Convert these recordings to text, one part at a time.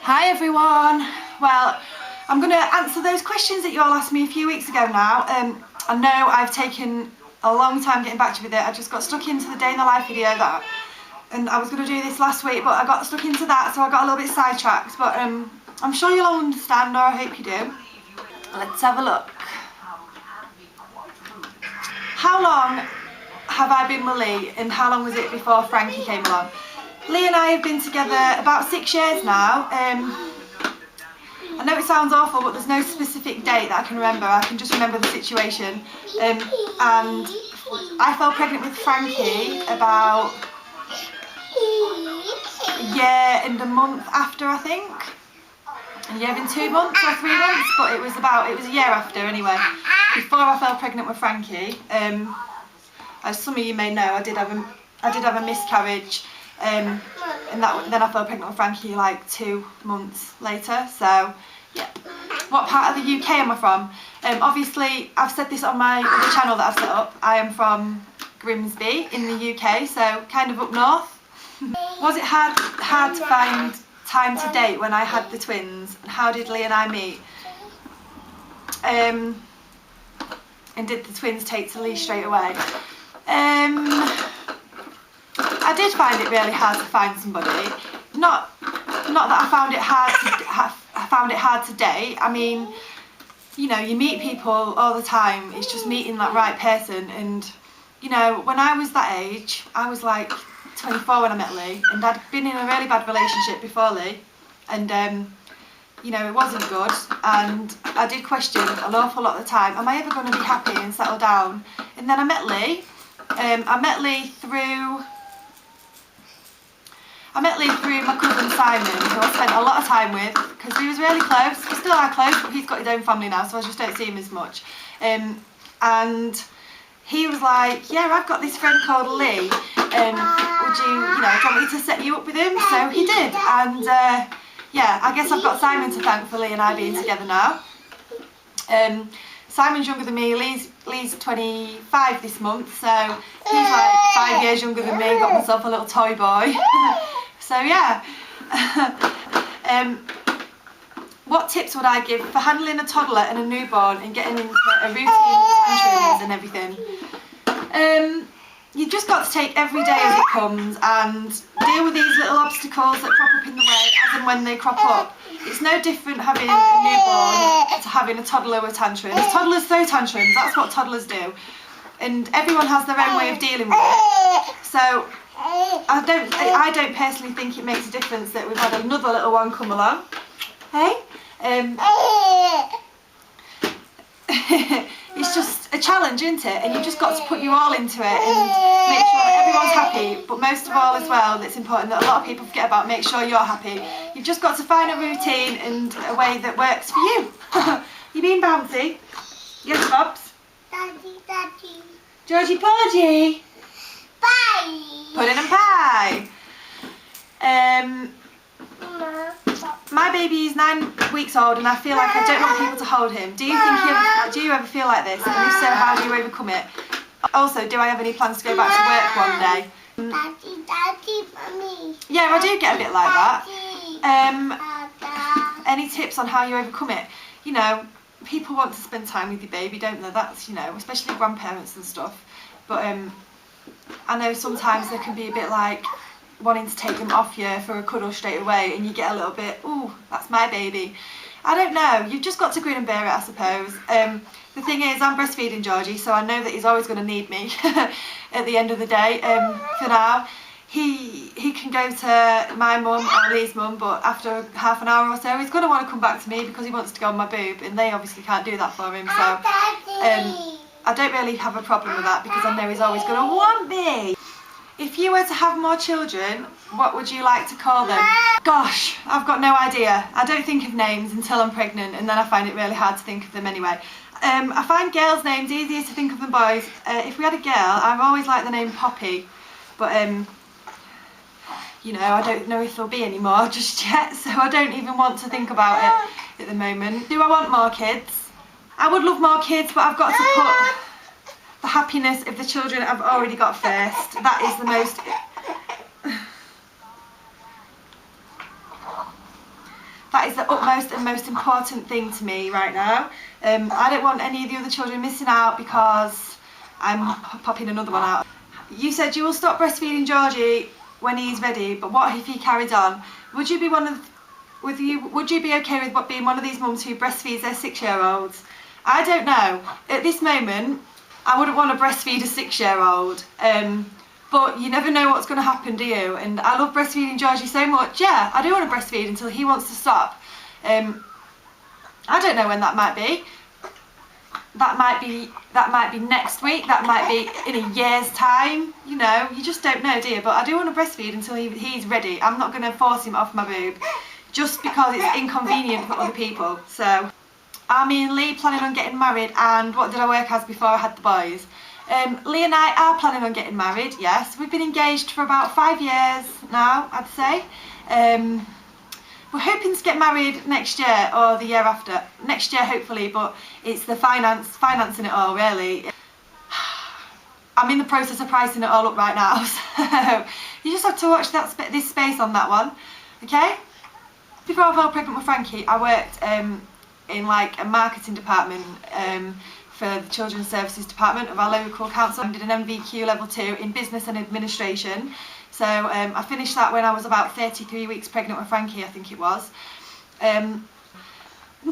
Hi everyone. Well, I'm going to answer those questions that you all asked me a few weeks ago now. I know I've taken a long time getting back to you with it. I just got stuck into the day in the life video and I was going to do this last week, but I got stuck into that, so I got a little bit sidetracked. But I'm sure you'll all understand, or I hope you do. Let's have a look. How long have I been with Lee, and how long was it before Frankie came along? Lee and I have been together about 6 years now. I know it sounds awful, but there's no specific date that I can remember. I can just remember the situation. And I fell pregnant with Frankie about a year and a month after, I think. A year and 2 months or 3 months, but it was a year after anyway. Before I fell pregnant with Frankie, as some of you may know, I did have a miscarriage. And then I fell pregnant with Frankie like 2 months later. So yeah. What part of the UK am I from? Obviously I've said this on my other channel that I've set up. I am from Grimsby in the UK, so kind of up north. Was it hard to find time to date when I had the twins? And how did Lee and I meet? And did the twins take to Lee straight away? I did find it really hard to find somebody. Not that I found it hard to date. I mean, you know, you meet people all the time. It's just meeting that right person. And you know, when I was that age, I was like 24 when I met Lee, and I'd been in a really bad relationship before Lee, and you know, it wasn't good. And I did question an awful lot of the time, am I ever going to be happy and settle down? And then I met Lee. I met Lee through my cousin Simon, who I spent a lot of time with, because we was really close. We still are close, but he's got his own family now, so I just don't see him as much. And he was like, yeah, I've got this friend called Lee, would you know, do you want me to set you up with him? So he did, and yeah, I guess I've got Simon to thank for Lee and I being together now. Simon's younger than me. Lee's 25 this month, so he's like 5 years younger than me. Got myself a little toy boy. So yeah. What tips would I give for handling a toddler and a newborn and getting into a routine, tantrums and everything? You've just got to take every day as it comes and deal with these little obstacles that crop up in the way as and when they crop up. It's no different having a newborn to having a toddler with tantrums. Toddlers throw tantrums, that's what toddlers do. And everyone has their own way of dealing with it. So I don't personally think it makes a difference that we've had another little one come along. Hey? It's just a challenge, isn't it? And you've just got to put you all into it and make sure that everyone's happy. But most of all as well, it's important that a lot of people forget about, make sure you're happy. You've just got to find a routine and a way that works for you. You being bouncy? Yes, Bobs? Daddy. Georgie Porgy? Bye. Pudding and pie. My baby is 9 weeks old and I feel like I don't want people to hold him. Do you ever feel like this? And if so, how do you overcome it? Also, do I have any plans to go back to work one day? Daddy, mommy. Yeah, I do get a bit like that. Dada. Any tips on how you overcome it? You know, people want to spend time with your baby, don't they? That's, you know, especially grandparents and stuff. But I know sometimes there can be a bit like wanting to take them off you for a cuddle straight away, and you get a little bit, ooh, that's my baby. I don't know, you've just got to grin and bear it, I suppose. The thing is, I'm breastfeeding Georgie, so I know that he's always going to need me at the end of the day. For now, he can go to my mum or Lee's mum, but after half an hour or so, he's going to want to come back to me because he wants to go on my boob, and they obviously can't do that for him. So I don't really have a problem with that because I know he's always going to want me. If you were to have more children, what would you like to call them? Gosh, I've got no idea. I don't think of names until I'm pregnant, and then I find it really hard to think of them anyway. I find girls' names easier to think of than boys. If we had a girl, I've always liked the name Poppy, but you know, I don't know if there'll be any more just yet, so I don't even want to think about it at the moment. Do I want more kids? I would love more kids, but I've got to put the happiness of the children I've already got first. That is the most That is the utmost and most important thing to me right now. I don't want any of the other children missing out because I'm popping another one out. You said you will stop breastfeeding Georgie when he's ready, but what if he carried on? Would you be would you be okay with being one of these mums who breastfeeds their 6-year-olds? I don't know. At this moment, I wouldn't want to breastfeed a 6-year-old. But you never know what's going to happen, do you? And I love breastfeeding Georgie so much. Yeah, I do want to breastfeed until he wants to stop. I don't know when that might be. That might be next week. That might be in a year's time. You know, you just don't know, do you? But I do want to breastfeed until he's ready. I'm not going to force him off my boob just because it's inconvenient for other people. So, are me and Lee planning on getting married? And what did I work as before I had the boys? Lee and I are planning on getting married, yes. We've been engaged for about 5 years now, I'd say. We're hoping to get married next year or the year after. Next year, hopefully, but it's the financing it all, really. I'm in the process of pricing it all up right now, so you just have to watch this space on that one, okay? Before I fell pregnant with Frankie, I worked in like a marketing department for the Children's Services Department of our local council. I did an MVQ level 2 in business and administration. So I finished that when I was about 33 weeks pregnant with Frankie, I think it was. I'm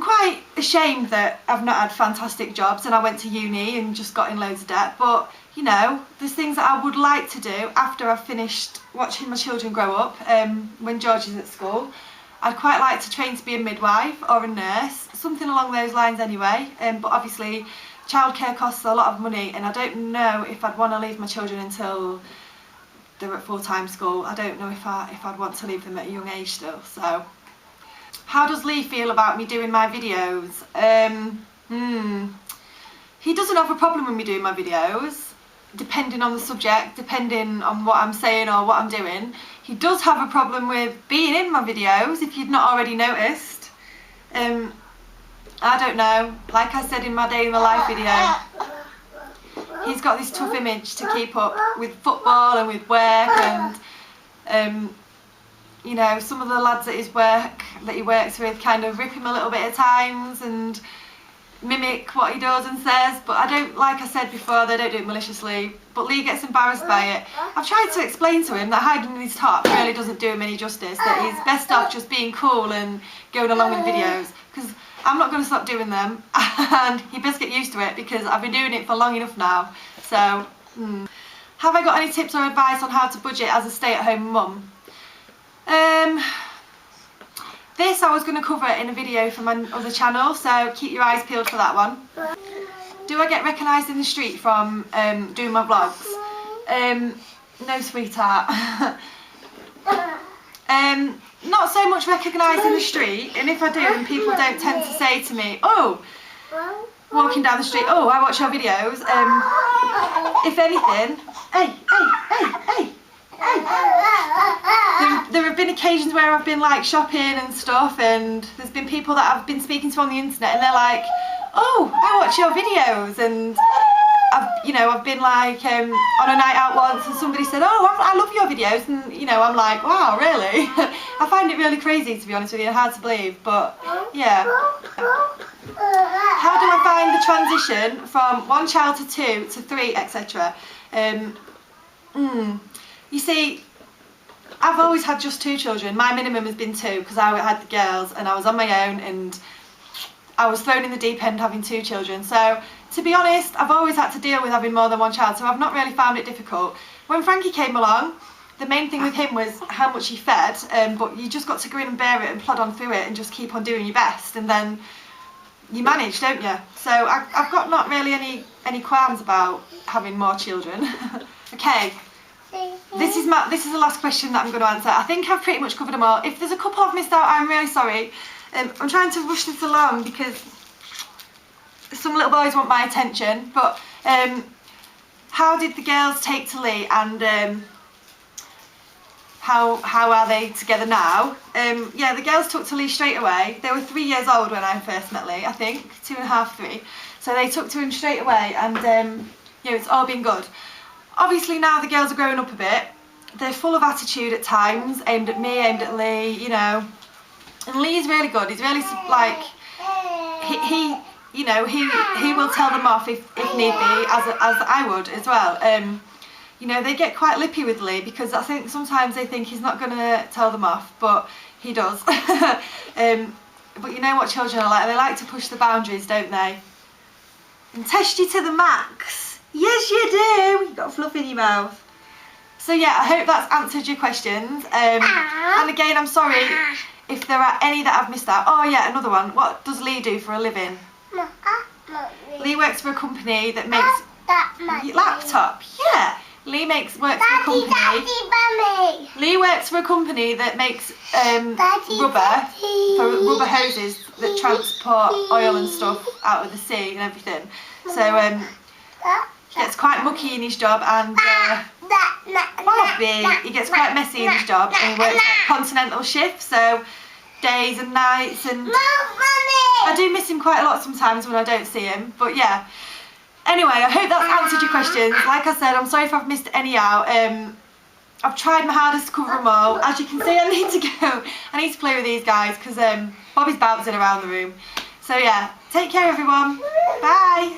quite ashamed that I've not had fantastic jobs and I went to uni and just got in loads of debt, but you know, there's things that I would like to do after I've finished watching my children grow up, when George is at school. I'd quite like to train to be a midwife or a nurse, something along those lines anyway, but obviously childcare costs a lot of money and I don't know if I'd want to leave my children until they're at full-time school. I don't know if I'd want to leave them at a young age still. So, how does Lee feel about me doing my videos? He doesn't have a problem with me doing my videos, depending on the subject, depending on what I'm saying or what I'm doing. He does have a problem with being in my videos, if you'd not already noticed. I don't know, like I said in my day in the life video, he's got this tough image to keep up with football and with work, and you know, some of the lads at his work that he works with kind of rip him a little bit at times and mimic what he does and says, but I don't, like I said before, they don't do it maliciously, but Lee gets embarrassed by it. I've tried to explain to him that hiding in his top really doesn't do him any justice, that he's best off just being cool and going along with the videos, because I'm not going to stop doing them, and he best get used to it because I've been doing it for long enough now. So, have I got any tips or advice on how to budget as a stay-at-home mum? This I was going to cover in a video for my other channel, so keep your eyes peeled for that one. Do I get recognised in the street from doing my vlogs? No, sweetheart. Not so much recognised in the street, and if I do, and people don't tend to say to me, oh, walking down the street, oh, I watch your videos. If anything, hey. There have been occasions where I've been like shopping and stuff, and there's been people that I've been speaking to on the internet, and they're like, oh, I watch your videos, and I've been like on a night out once, and somebody said, oh, I love your videos, and you know, I'm like, wow, really? I find it really crazy, to be honest with you, hard to believe, but yeah. How do I find the transition from 1 child to 2 to 3, etc.? You see, I've always had just 2 children. My minimum has been 2 because I had the girls and I was on my own and I was thrown in the deep end having 2 children. So, to be honest, I've always had to deal with having more than 1 child, so I've not really found it difficult. When Frankie came along, the main thing with him was how much he fed, but you just got to grin and bear it and plod on through it and just keep on doing your best, and then you manage, don't you? So I've got not really any qualms about having more children. Okay. This is the last question that I'm going to answer. I think I've pretty much covered them all. If there's a couple I've missed out, I'm really sorry. I'm trying to rush this along because some little boys want my attention. But how did the girls take to Lee, and how are they together now? Yeah, the girls took to Lee straight away. They were 3 years old when I first met Lee, I think, 2.5, 3. So they took to him straight away, and yeah, it's all been good. Obviously now the girls are growing up a bit. They're full of attitude at times, aimed at me, aimed at Lee, you know. And Lee's really good. He's really like he you know he will tell them off if need be, as I would as well. You know, they get quite lippy with Lee because I think sometimes they think he's not going to tell them off, but he does. But you know what children are like, they like to push the boundaries, don't they? And test you to the max. Yes, you do. You've got a fluff in your mouth. So yeah, I hope that's answered your questions. And again, I'm sorry if there are any that I've missed out. Oh yeah, another one. What does Lee do for a living? Lee works for a company that makes laptop. Yeah. Lee works for a company. Lee works for a company that makes rubber for rubber hoses that transport oil and stuff out of the sea and everything. So gets quite mucky in his job, and he gets quite messy in his job, and he works like continental shifts, so days and nights, and I do miss him quite a lot sometimes when I don't see him. But yeah. Anyway, I hope that's answered your questions. Like I said, I'm sorry if I've missed any out. I've tried my hardest to cover them all. As you can see, I need to go. I need to play with these guys because Bobby's bouncing around the room. So yeah, take care everyone. Bye.